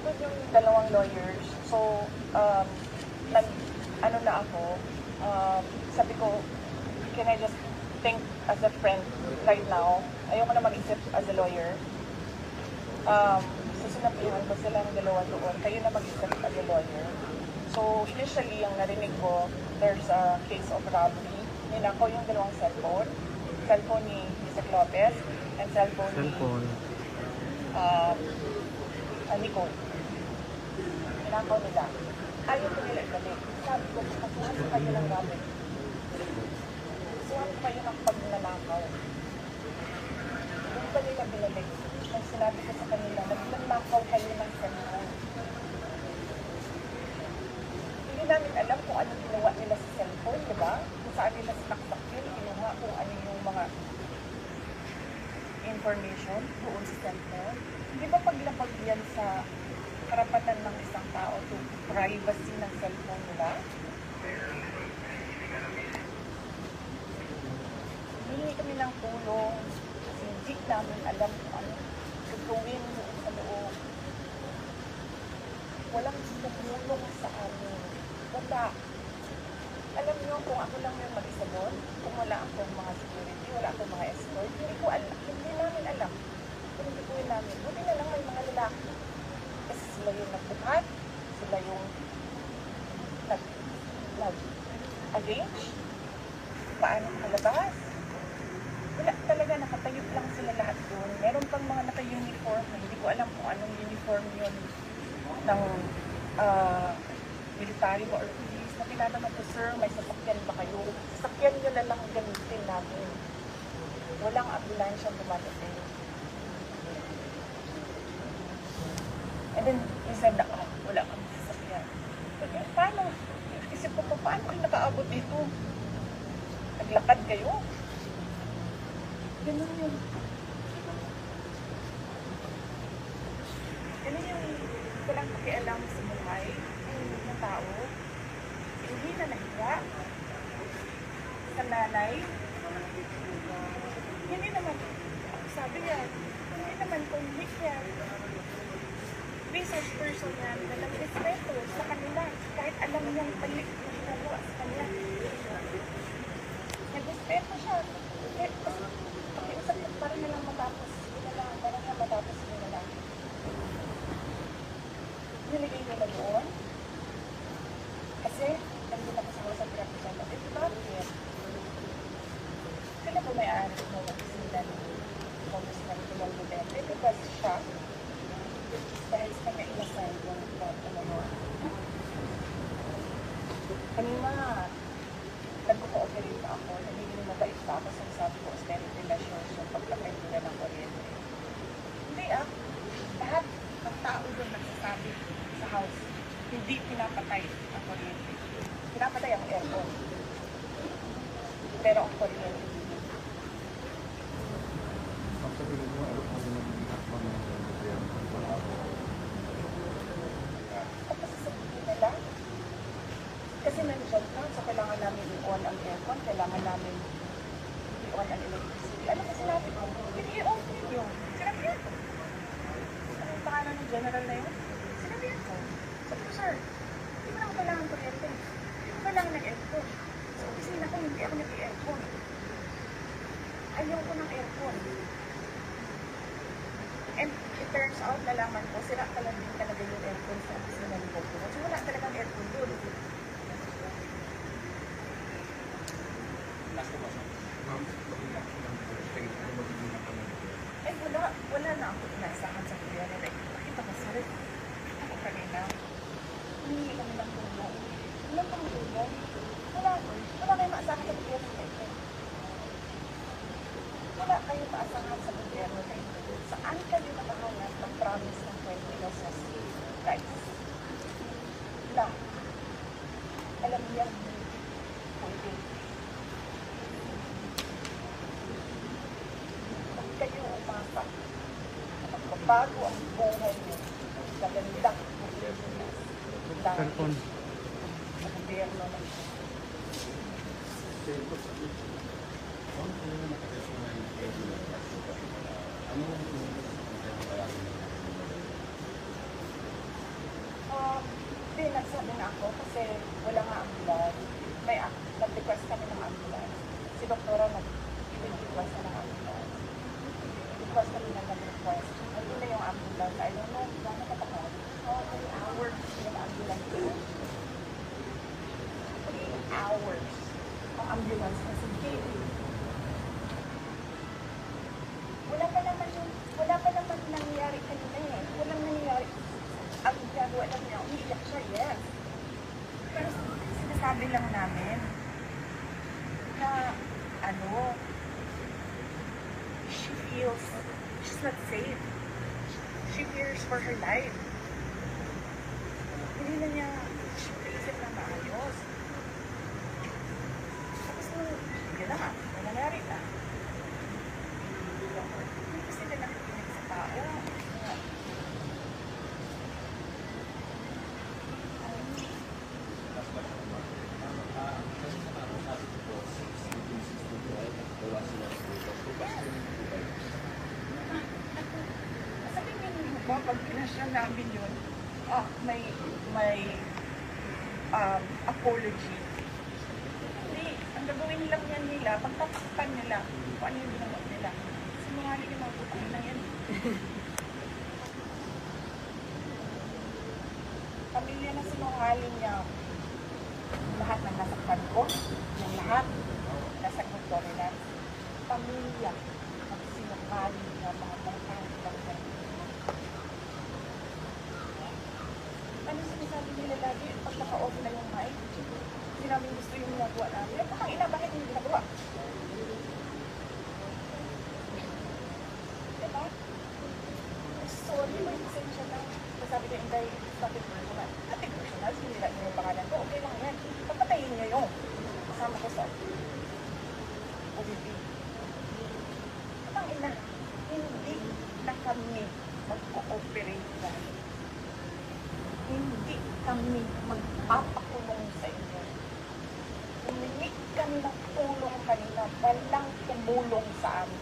nandun yung dalawang lawyers. So, ano na ako, sabi ko, can I just think as a friend right now? Ayoko na mag-isip as a lawyer. So, sinabihan ko silang dalawa doon, kayo na mag-isip as a lawyer. So, initially, ang narinig ko, there's a case of robbery. Ninakaw yung dalawang cellphone ni Isaac Lopez, and cellphone ni Nicole. Ninakaw nila. Ayaw ko nila ibalik. Sabi ko, kasuhan ko kayo ng gamit. Kasuhan ko kayo ng pagnanakaw. Doon pa nila binalik. Nung sinabi ko sa kanila, nagnanakaw kayo ng cellphone. Hindi namin alam kung ano ginawa nila sa cellphone, di ba? Kung saan nila sinaksak yun, kinuha kung ano yung mga information doon sa cellphone. Di ba paglapag yan sa karapatan ng isang tao to privacy ng cellphone nila? Hindi kami ng tulong kasi hindi namin alam kung ano gagawin doon sa loob. Walang tumulong sa amin. Wala. Alam niyo, kung ako lang yung mag-isa doon, kung wala akong mga security, wala akong mga escort, hindi ko alam. Hindi namin alam. Kung hindi ko namin. Buti na lang may mga lalaki. Kasi sila yung nagbuhat, sila yung nag-arrange, paano malabas. Wala talaga, nakatayo lang sila lahat doon. Meron pang mga naka-uniform, hindi ko alam kung anong uniform yun ng military or police. Na tinatanong ko, sir, may sasakyan ba kayo? Sasakyan nyo na lang gamitin namin. Walang ambulansya dumadating. And then, he said na, wala kang sasakyan. Sabi, paano? Isip ko pa, paano kayo nakaabot dito? Naglakad kayo? Ganun yun. Ganun yung walang pakialam sa buhay ng tao. Hindi na nahiya sa nanay. Hindi naman, sabi niya, hindi naman convict yan. Research person yan, walang respeto sa kanila. Kahit alam niyang balik na ginagawa sa kanila. Nag-respeto siya. Pakiusap ko para na lang matapos. Para na matapos nila lang. Niligay nila doon. Kasi, nandun ako sa House of Representatives. Bakit? Sila po may-ari mo sila ni Congressman Pilar Duterte because siya, dahil sa kanya inasal yung ano. Kanina, nagko-cooperate ako, nagiging mabait pa ako sa sabi ko, austerity measures yung pagpapay nila ng kuryente. Hindi lahat ng tao doon nagsasabi sa house, hindi pinapatay ang kuryente. Pinapatay ang aircon. Pero ang kuryente. Tapos sasabihin nila, kasi nandiyan na, so kailangan namin i-on ang aircon, kailangan namin i-on ang electricity. Ano kasi sinabi ko? I-on yun. Sinabihan ko. Ano yung pangalan ng general na yun? Sinabihan ko. Sabi ko, sir, hindi mo naman kailangan kuryente. Hindi mo kailangan ng aircon. Sa opisina ko, hindi ako nag-aircon. Ayaw ko ng aircon. And it turns out, nalaman ko, sira talaga din talaga yung aircon sa opisina ni Bobo. So wala talagang aircon doon. Eh wala na ako inasahan sa gobyerno. Nakita ko, sir, ako kanina, humingi kami ng tulong. Walang pang tulong. Wala kayo maasahan sa gobyerno na ito. Wala kayo maasahan sa gobyerno na ito. Saan kayo nakahanap ng promise ng 20 pesos rice? Wala. Alam niya, pwede. Huwag kayo umasa. Magbabago ang buhay niyo sa gandang Pilipinas. Dahil sa gobyerno na ito. Kasi wala nga ambulance. Nag-request kami ng ambulance. Si doktora nag-request na ng ambulance. Request kami na nag-request. Nandun na yung ambulance. I don't know, gano'n katagal. How many hours yung ambulance yun? 3 hours ang ambulance na si KB. Wala pa naman nangyayari kanina eh. Walang nangyayari. Ang ginagawa lang niya, umiiyak siya, yes. Pero sinasabi lang namin na she's not safe. She fears for her life. Hindi na niya isip na maayos. Tapos yun na nga, nangyari na. Hindi kasi na nakikinig sa tao. Pag pinasya namin yun, may apology. Hindi, ang gagawin lang yan nila, pagtatakpan nila, kung ano yung ginawa nila. Sinungaling yung mga buhay na yan. Pamilya na sinungaling niya, lahat ng nasaktan ko, yung lahat, nasagot ko nila. Pamilya, ang sinungaling niya, mga bangkang lang yan. Ano sinasabi nila lagi, pag naka-off na yung mic, hindi namin gusto yung ginagawa namin. At ang ina, bakit hindi ginagawa? Diba? Sorry, may pasensya na. Sabi ko, hindi, topic personal. Topic personal, sinira niyo yung pangalan ko. Okay lang yan. Pagpatayin niyo yung kasama ko sa OBP. At ang ina, hindi na kami mag-cooperate na. Hindi kami magpapakulong sa inyo. Humingi kami ng tulong kanina, walang tumulong sa amin.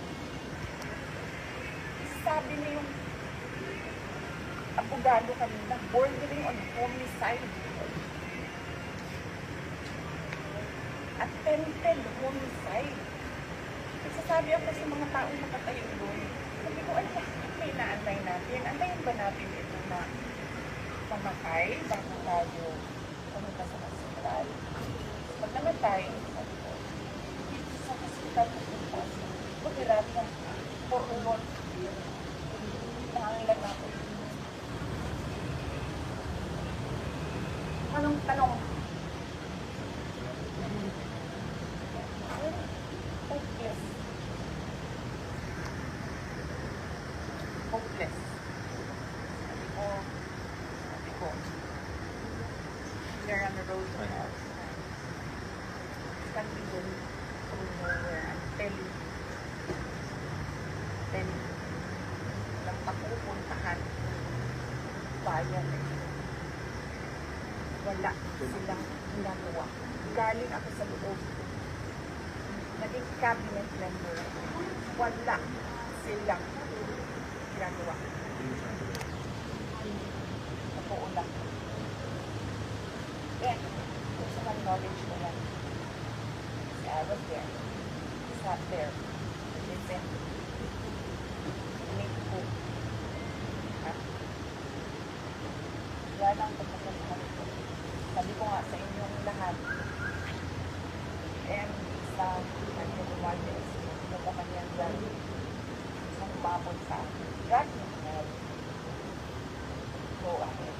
Sabi niyo yung abogado kanina, bordering on homicide. Attempted homicide. Nagsasabi ako sa mga taong nakatayo doon. Sabi ko, ano ba may naantay natin? Antayin ba natin ito na mamatay bago tayo pumunta sa hospital? Pag namatay, sabi ko, dito sa hospital pupunta. Maghirap na for ulot. Nangangailan ako. Anong tanong? Hopeless. Hopeless. Sabi ko, they're on the road to hell. Can't be going through nowhere. I'm telling you. Walang papupuntahan. Bayan eh. Wala silang ginagawa. Galing ako sa loob. Naging cabinet member. Wala silang ginagawa. Totoo lang. Yan. Personal knowledge ko yan. Kasi I was there. Sat there. Listen. Make hope. Ha? Yan ang pagkasasabi ko. Sabi ko nga sa inyong lahat, and sa kanyang lumalis, yung kanyang dyan, isang babon sa akin. God will help. Go ahead.